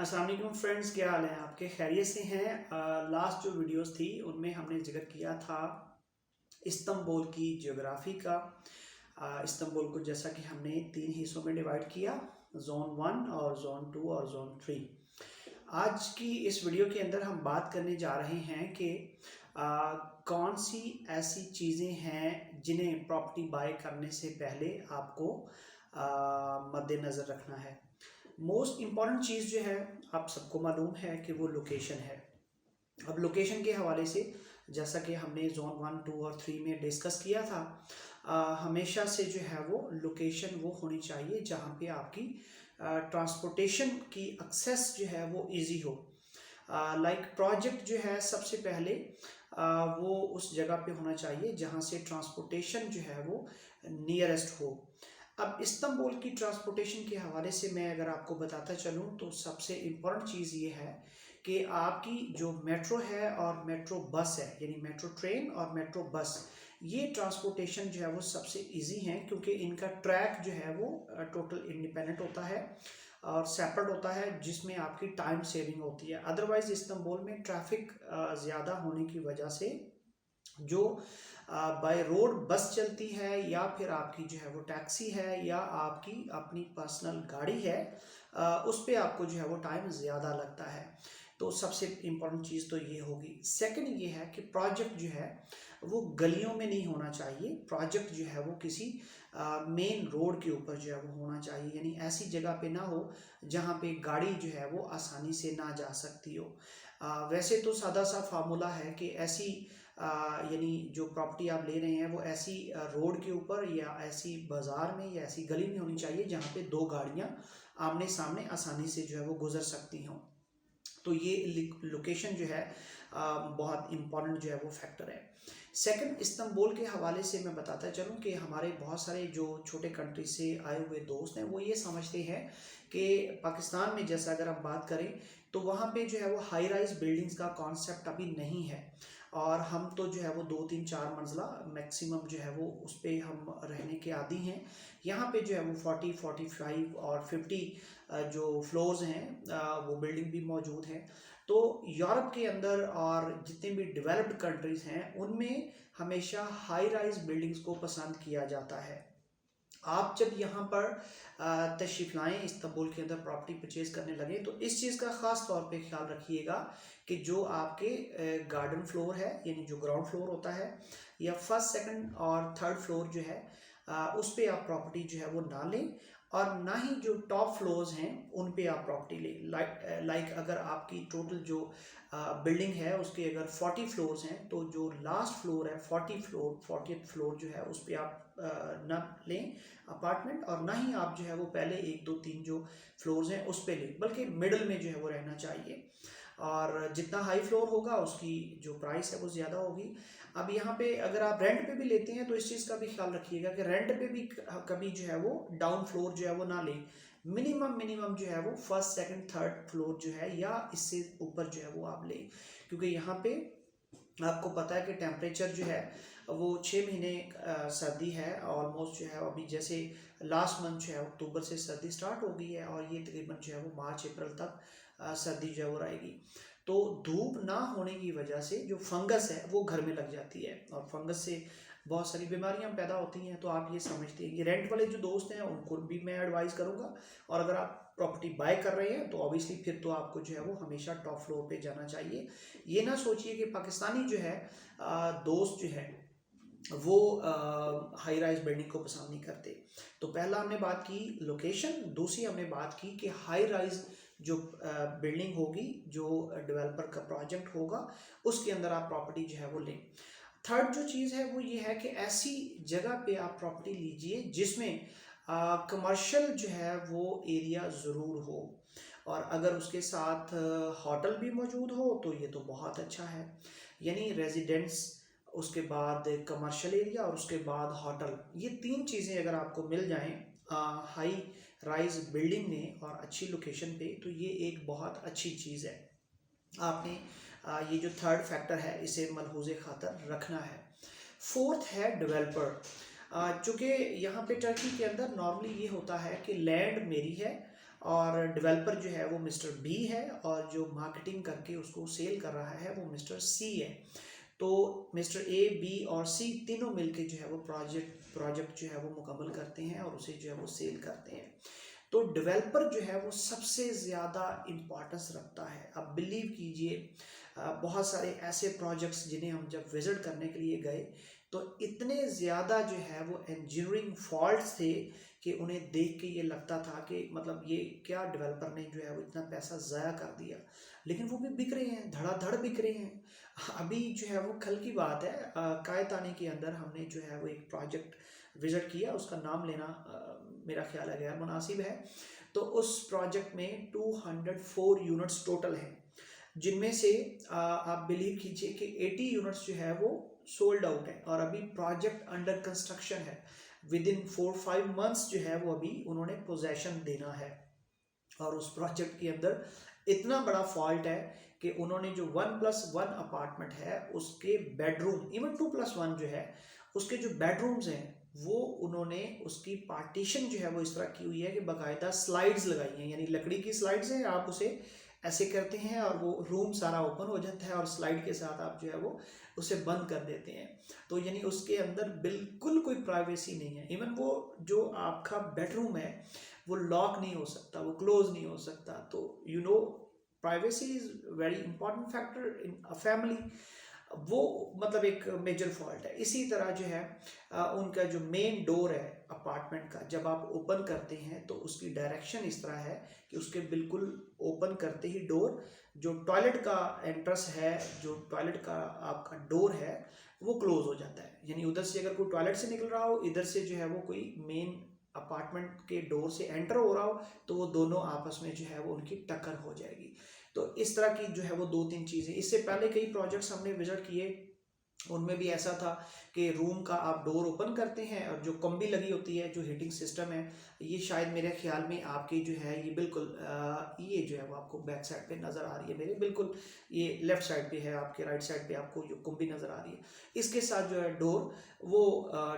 अस्सलाम वालेकुम फ्रेंड्स, क्या हाल है आपके? खैरियत से हैं? लास्ट जो वीडियोस थी उनमें हमने जिक्र किया था इस्तांबुल की ज्योग्राफी का। इस्तांबुल को जैसा कि हमने 3 हिस्सों में डिवाइड किया, जोन 1 और जोन 2 और जोन 3। आज की इस वीडियो के अंदर हम बात करने जा रहे हैं कि कौन सी ऐसी चीज़ें हैं जिन्हें प्रॉपर्टी बाय करने से पहले आपको मद्देनज़र रखना है। मोस्ट इम्पॉर्टेंट चीज़ जो है, आप सबको मालूम है कि वो लोकेशन है। अब लोकेशन के हवाले से जैसा कि हमने जोन 1, 2 और 3 में डिस्कस किया था, हमेशा से जो है वो लोकेशन वो होनी चाहिए जहाँ पे आपकी ट्रांसपोर्टेशन की एक्सेस जो है वो इजी हो। लाइक प्रोजेक्ट जो है सबसे पहले वो उस जगह पे होना चाहिए जहाँ से ट्रांसपोर्टेशन जो है वो नियरेस्ट हो। अब इस्तांबुल की ट्रांसपोर्टेशन के हवाले से मैं अगर आपको बताता चलूँ तो सबसे इम्पोर्टेंट चीज़ ये है कि आपकी जो मेट्रो है और मेट्रो बस है, यानी मेट्रो ट्रेन और मेट्रो बस, ये ट्रांसपोर्टेशन जो है वो सबसे इजी हैं क्योंकि इनका ट्रैक जो है वो टोटल इंडिपेंडेंट होता है और सेपरेट होता है, जिसमें आपकी टाइम सेविंग होती है। अदरवाइज इस्तांबुल में ट्रैफिक ज़्यादा होने की वजह से जो बाय रोड बस चलती है या फिर आपकी जो है वो टैक्सी है या आपकी अपनी पर्सनल गाड़ी है, उस पे आपको जो है वो टाइम ज़्यादा लगता है। तो सबसे इम्पोर्टेंट चीज़ तो ये होगी। सेकंड ये है कि प्रोजेक्ट जो है वो गलियों में नहीं होना चाहिए। प्रोजेक्ट जो है वो किसी मेन रोड के ऊपर जो है वो होना चाहिए, यानी ऐसी जगह पे ना हो जहाँ पे गाड़ी जो है वो आसानी से ना जा सकती हो। वैसे तो सादा सा फार्मूला है कि ऐसी यानी जो प्रॉपर्टी आप ले रहे हैं वो ऐसी रोड के ऊपर या ऐसी बाज़ार में या ऐसी गली में होनी चाहिए जहाँ पे दो गाड़ियाँ आमने सामने आसानी से जो है वो गुजर सकती हों। तो ये लोकेशन जो है बहुत इम्पॉर्टेंट जो है वो फैक्टर है। सेकंड, इस्तांबुल के हवाले से मैं बताता चलूँ कि हमारे बहुत सारे जो छोटे कंट्री से आए हुए दोस्त हैं वो ये समझते हैं कि पाकिस्तान में जैसा अगर हम बात करें तो वहाँ पे जो है वो हाई राइज बिल्डिंग्स का कॉन्सेप्ट अभी नहीं है और हम तो जो है वो 2, 3, 4 मंजिला मैक्सिमम जो है वो उस पर हम रहने के आदी हैं। यहाँ पे जो है वो 40, 45 और 50 जो फ्लोर्स हैं वो बिल्डिंग भी मौजूद हैं। तो यूरोप के अंदर और जितने भी डेवलप्ड कंट्रीज़ हैं उनमें हमेशा हाई राइज बिल्डिंग्स को पसंद किया जाता है। आप जब यहाँ पर तशरीफ़ लाएँ इस्तांबुल के अंदर प्रॉपर्टी परचेज करने लगे तो इस चीज़ का ख़ास तौर पे ख्याल रखिएगा कि जो आपके गार्डन फ्लोर है, यानी जो ग्राउंड फ्लोर होता है, या फर्स्ट, सेकंड और थर्ड फ्लोर जो है उस पे आप प्रॉपर्टी जो है वो ना लें और ना ही जो टॉप फ्लोर्स हैं उन पे आप प्रॉपर्टी लें। लाइक अगर आपकी टोटल जो बिल्डिंग है उसके अगर 40 फ्लोर्स हैं तो जो लास्ट फ्लोर है 40th फ्लोर जो है उस पर आप ना लें अपार्टमेंट, और ना ही आप जो है वो पहले 1, 2, 3 जो फ्लोर्स हैं उस पे लें, बल्कि मिडल में जो है वो रहना चाहिए। और जितना हाई फ्लोर होगा उसकी जो प्राइस है वो ज़्यादा होगी। अब यहाँ पे अगर आप रेंट पे भी लेते हैं तो इस चीज़ का भी ख्याल रखिएगा कि रेंट पे भी कभी जो है वो डाउन फ्लोर जो है वो ना लें। मिनिमम जो है वो फर्स्ट, सेकंड, थर्ड फ्लोर जो है या इससे ऊपर जो है वो आप लें, क्योंकि यहाँ पे आपको पता है कि टेम्परेचर जो है वो 6 महीने सर्दी है ऑलमोस्ट जो है। अभी जैसे लास्ट मंथ जो है अक्टूबर से सर्दी स्टार्ट हो गई है और ये तकरीबन जो है वो मार्च अप्रैल तक सर्दी जो है वो रहेगी। तो धूप ना होने की वजह से जो फंगस है वो घर में लग जाती है और फंगस से बहुत सारी बीमारियां पैदा होती हैं। तो आप ये समझते हैं कि रेंट वाले जो दोस्त हैं उनको भी मैं एडवाइस करूंगा, और अगर आप प्रॉपर्टी बाय कर रहे हैं तो ऑब्वियसली फिर तो आपको जो है वो हमेशा टॉप फ्लोर पे जाना चाहिए। ये ना सोचिए कि पाकिस्तानी जो है दोस्त जो है वो हाई राइज बिल्डिंग को पसंद नहीं करते। तो पहला हमने बात की लोकेशन, दूसरी हमने बात की कि हाई राइज जो बिल्डिंग होगी, जो डेवलपर का प्रोजेक्ट होगा उसके अंदर आप प्रॉपर्टी जो है वो लें। थर्ड जो चीज़ है वो ये है कि ऐसी जगह पे आप प्रॉपर्टी लीजिए जिसमें कमर्शियल जो है वो एरिया ज़रूर हो, और अगर उसके साथ होटल भी मौजूद हो तो ये तो बहुत अच्छा है। यानी रेजिडेंट्स, उसके बाद कमर्शियल एरिया और उसके बाद होटल, ये 3 चीज़ें अगर आपको मिल जाएं हाई राइज बिल्डिंग में और अच्छी लोकेशन पे, तो ये एक बहुत अच्छी चीज़ है। आपने ये जो थर्ड फैक्टर है इसे मलहूज़े खातर रखना है। फोर्थ है डेवलपर। चूँकि यहाँ पे टर्की के अंदर नॉर्मली ये होता है कि लैंड मेरी है और डेवलपर जो है वो मिस्टर बी है, और जो मार्केटिंग करके उसको सेल कर रहा है वो मिस्टर सी है। तो मिस्टर ए, बी और सी तीनों मिलके जो है वो प्रोजेक्ट जो है वो मुकम्मल करते हैं और उसे जो है वो सेल करते हैं। तो डेवलपर जो है वो सबसे ज़्यादा इम्पोर्टेंस रखता है। अब बिलीव कीजिए, बहुत सारे ऐसे प्रोजेक्ट्स जिन्हें हम जब विज़िट करने के लिए गए तो इतने ज़्यादा जो है वो इंजीनियरिंग फॉल्ट्स थे कि उन्हें देख के ये लगता था कि मतलब ये क्या डेवलपर ने जो है वो इतना पैसा ज़ाया कर दिया, लेकिन वो भी बिक रहे हैं, धड़ाधड़ बिक रहे हैं। अभी जो है वो कल की बात है, कायतानी के अंदर हमने जो है वो एक प्रोजेक्ट विज़िट किया, उसका नाम लेना मेरा ख्याल है गैर मुनासिब है। तो उस प्रोजेक्ट में 204 यूनिट्स टोटल हैं, जिनमें से आप बिलीव कीजिए कि 80 यूनिट्स जो है वो सोल्ड आउट है और अभी प्रोजेक्ट अंडर कंस्ट्रक्शन है। विद इन 4-5 मंथ्स जो है वो अभी उन्होंने पोजेशन देना है। और उस प्रोजेक्ट के अंदर इतना बड़ा फॉल्ट है कि उन्होंने जो 1+1 अपार्टमेंट है उसके बेडरूम, इवन 2+1 जो है उसके जो बेडरूम्स हैं वो उन्होंने उसकी पार्टीशन जो है वो इस तरह की हुई है कि बाकायदा स्लाइड्स लगाई हैं, यानी लकड़ी की स्लाइड्स हैं, आप उसे ऐसे करते हैं और वो रूम सारा ओपन हो जाता है और स्लाइड के साथ आप जो है वो उसे बंद कर देते हैं। तो यानी उसके अंदर बिल्कुल कोई प्राइवेसी नहीं है। इवन वो जो आपका बेडरूम है वो लॉक नहीं हो सकता, वो क्लोज नहीं हो सकता। तो you know, privacy is very important factor in a family. वो मतलब एक मेजर फॉल्ट है। इसी तरह जो है उनका जो मेन डोर है अपार्टमेंट का, जब आप ओपन करते हैं तो उसकी डायरेक्शन इस तरह है कि उसके बिल्कुल ओपन करते ही डोर, जो टॉयलेट का एंट्रेंस है, जो टॉयलेट का आपका डोर है वो क्लोज हो जाता है। यानी उधर से अगर कोई टॉयलेट से निकल रहा हो, इधर से जो है वो कोई मेन अपार्टमेंट के डोर से एंटर हो रहा हो, तो वो दोनों आपस में जो है वो उनकी टक्कर हो जाएगी। तो इस तरह की जो है वो 2-3 चीज़ें, इससे पहले कई प्रोजेक्ट्स हमने विजिट किए, उनमें भी ऐसा था कि रूम का आप डोर ओपन करते हैं और जो कंबी लगी होती है, जो हीटिंग सिस्टम है, ये शायद मेरे ख्याल में आपकी जो है ये बिल्कुल ये जो है वो आपको बैक साइड पे नज़र आ रही है, मेरे बिल्कुल ये लेफ्ट साइड पे है, आपके राइट साइड पे आपको जो कंबी नज़र आ रही है, इसके साथ जो है डोर वो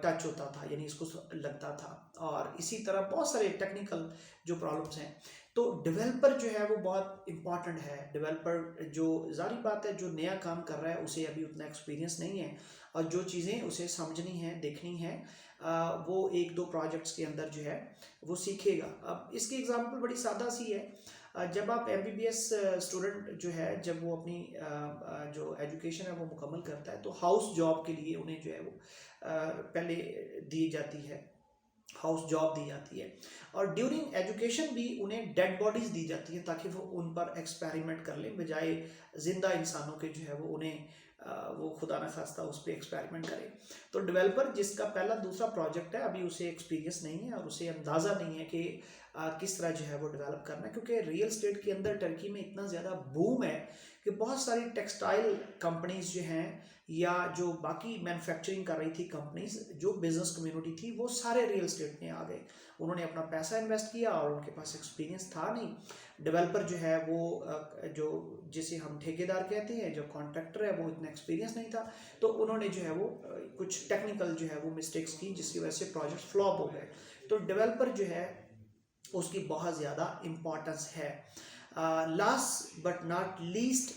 टच होता था, यानी इसको लगता था। और इसी तरह बहुत सारे टेक्निकल जो प्रॉब्लम्स हैं। तो डेवलपर जो है वो बहुत इंपॉर्टेंट है। डेवलपर जो, जारी बात है, जो नया काम कर रहा है उसे अभी उतना एक्सपीरियंस नहीं है और जो चीज़ें उसे समझनी है, देखनी है, वो 1-2 प्रोजेक्ट्स के अंदर जो है वो सीखेगा। अब इसकी एग्जांपल बड़ी सादा सी है। जब आप MBBS स्टूडेंट जो है, जब वो अपनी जो एजुकेशन है वो मुकम्मल करता है तो हाउस जॉब के लिए उन्हें जो है वो पहले दी जाती है, हाउस जॉब दी जाती है। और ड्यूरिंग एजुकेशन भी उन्हें डेड बॉडीज दी जाती हैं ताकि वो उन पर एक्सपेरिमेंट कर लें, बजाय ज़िंदा इंसानों के जो है वो उन्हें वो खुदा न खास्ता उस पर एक्सपेरिमेंट करें। तो डेवलपर जिसका पहला दूसरा प्रोजेक्ट है, अभी उसे एक्सपीरियंस नहीं है और उसे अंदाज़ा नहीं है कि किस तरह जो है वो डेवलप करना है, क्योंकि रियल स्टेट के अंदर टर्की में इतना ज़्यादा बूम है कि बहुत सारी टेक्सटाइल कंपनीज जो हैं या जो बाकी मैन्युफैक्चरिंग कर रही थी कंपनीज, जो बिजनेस कम्युनिटी थी, वो सारे रियल स्टेट में आ गए। उन्होंने अपना पैसा इन्वेस्ट किया और उनके पास एक्सपीरियंस था नहीं। डेवलपर जो है वो जो जिसे हम ठेकेदार कहते हैं, जो कॉन्ट्रैक्टर है, वो इतना एक्सपीरियंस नहीं था, तो उन्होंने जो है वो कुछ टेक्निकल जो है वो मिस्टेक्स की, जिसकी वजह से प्रोजेक्ट फ्लॉप हो गए। तो डेवलपर जो है उसकी बहुत ज़्यादा इम्पोर्टेंस है। लास्ट बट नॉट लीस्ट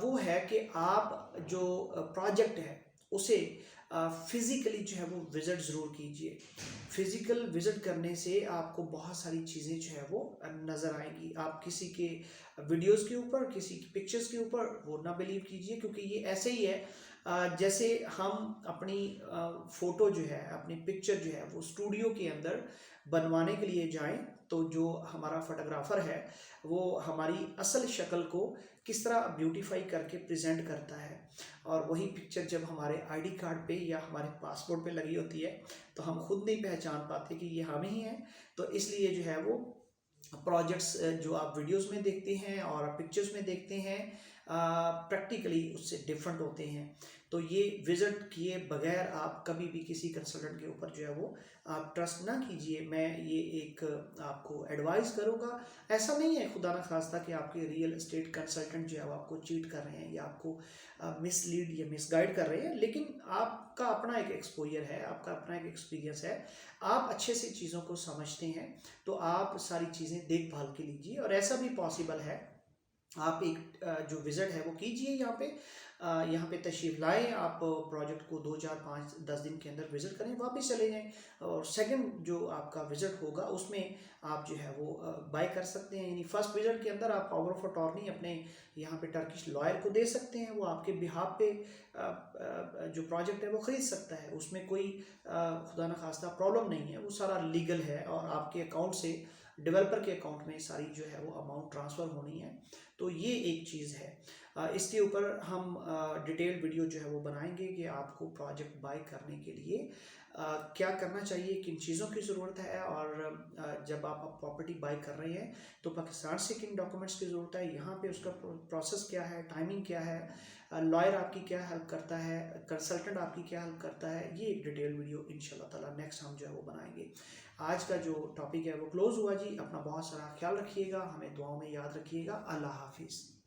वो है कि आप जो प्रोजेक्ट है उसे फिज़िकली जो है वो विज़िट ज़रूर कीजिए। फिज़िकल विज़िट करने से आपको बहुत सारी चीज़ें जो है वो नज़र आएंगी। आप किसी के वीडियोस के ऊपर, किसी की पिक्चर्स के ऊपर वो ना बिलीव कीजिए, क्योंकि ये ऐसे ही है जैसे हम अपनी फ़ोटो जो है, अपनी पिक्चर जो है वो स्टूडियो के अंदर बनवाने के लिए जाएं, तो जो हमारा फोटोग्राफर है वो हमारी असल शक्ल को किस तरह ब्यूटीफाई करके प्रेजेंट करता है, और वही पिक्चर जब हमारे आईडी कार्ड पे या हमारे पासपोर्ट पे लगी होती है तो हम खुद नहीं पहचान पाते कि ये हम ही हैं। तो इसलिए जो है वो प्रोजेक्ट्स जो आप वीडियोस में देखते हैं और पिक्चर्स में देखते हैं, प्रैक्टिकली उससे डिफरेंट होते हैं। तो ये विजिट किए बगैर आप कभी भी किसी कंसल्टेंट के ऊपर जो है वो आप ट्रस्ट ना कीजिए। मैं ये एक आपको एडवाइस करूँगा। ऐसा नहीं है खुदा न खास्ता कि आपके रियल एस्टेट कंसल्टेंट जो है वो आपको चीट कर रहे हैं या आपको मिसलीड या मिसगाइड कर रहे हैं, लेकिन आपका अपना एक एक्सपोजर है, आपका अपना एक एक्सपीरियंस है, आप अच्छे से चीज़ों को समझते हैं, तो आप सारी चीज़ें देखभाल के लीजिए। और ऐसा भी पॉसिबल है आप एक जो विज़िट है वो कीजिए यहाँ पे तशरीफ़ लाएँ, आप प्रोजेक्ट को 2 4 5 10 दिन के अंदर विज़िट करें, वापस चले जाएँ। और सेकंड जो आपका विज़िट होगा उसमें आप जो है वो बाय कर सकते हैं। यानी फर्स्ट विज़िट के अंदर आप पावर ऑफ अटॉर्नी अपने यहाँ पे टर्किश लॉयर को दे सकते हैं, वो आपके बिहाफ पे जो प्रोजेक्ट है वो ख़रीद सकता है। उसमें कोई खुदा न खास्ता प्रॉब्लम नहीं है, वो सारा लीगल है और आपके अकाउंट से डेवलपर के अकाउंट में सारी जो है वो अमाउंट ट्रांसफ़र होनी है। तो ये एक चीज़ है। इसके ऊपर हम डिटेल वीडियो जो है वो बनाएंगे कि आपको प्रोजेक्ट बाय करने के लिए क्या करना चाहिए, किन चीज़ों की ज़रूरत है, और जब आप प्रॉपर्टी बाय कर रहे हैं तो पाकिस्तान से किन डॉक्यूमेंट्स की ज़रूरत है, यहाँ पे उसका प्रोसेस क्या है, टाइमिंग क्या है, लॉयर आपकी क्या हेल्प करता है, कंसल्टेंट आपकी क्या हेल्प करता है। ये एक डिटेल वीडियो इंशाल्लाह ताला नेक्स्ट हम जो है वो बनाएंगे। आज का जो टॉपिक है वो क्लोज़ हुआ जी। अपना बहुत सारा ख्याल रखिएगा, हमें दुआओं में याद रखिएगा। अल्लाह हाफिज़।